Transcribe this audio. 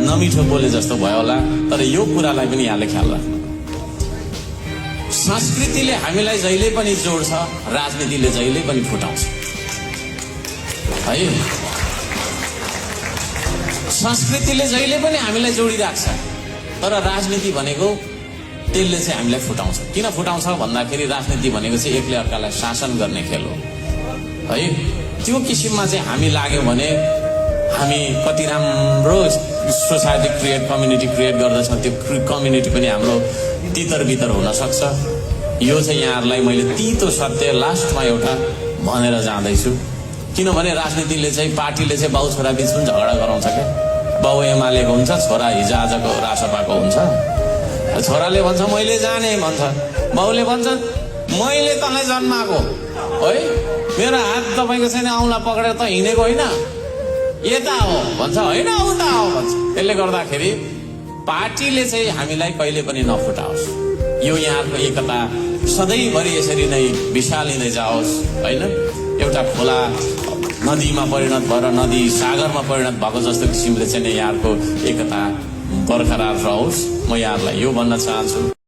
नमिठो बोले जस्तो भयो होला, तर यो कुरालाई पनि यहाँले ख्याल राख्नु। संस्कृतिले हामीलाई जहिले पनि जोड्छ, राजनीतिले जहिले पनि फुटाउँछ है। संस्कृतिले जहिले पनि हामीलाई जोडिराख्छ, तर राजनीति भनेको त्यसले चाहिँ हामीलाई फुटाउँछ। किन फुटाउँछ भन्दाखेरि राजनीति भनेको चाहिँ एकले अर्कालाई शासन गर्ने खेल हो है। त्यो किसिममा चाहिँ हामी लाग्यौं भने हामी कति राम्रो सोसाइटी क्रिएट, कम्युनिटी क्रिएट गर्दछौँ। त्यो कम्युनिटी पनि हाम्रो तितर बितर हुन सक्छ। यो चाहिँ यहाँहरूलाई मैले तितो सत्य लास्टमा एउटा भनेर जाँदैछु। किनभने राजनीतिले चाहिँ, पार्टीले चाहिँ बाउ छोरा बीच पनि झगडा गराउँछ क्या। बाउ एमालेको हुन्छ, छोरा हिजो आजको रासपाको हुन्छ। छोराले भन्छ मैले जाने भन्छ, बाउले भन्छ मैले तँलाई जन्माएको है, मेरो हात तपाईँको छैन औँला पक्रेर त हिँडेको होइन, यता हो भन्छ, होइन उता हो भन्छ। त्यसले गर्दाखेरि पार्टीले चाहिँ हामीलाई कहिले पनि नफुटाओस्। यो यहाँको एकता सधैँभरि यसरी नै विशालिँदै जाओस् होइन। एउटा खोला नदीमा परिणत भएर नदी सागरमा परिणत भएको जस्तो किसिमले चाहिँ यहाँको एकता बरकरार रहोस्। म यहाँहरूलाई यो भन्न चाहन्छु।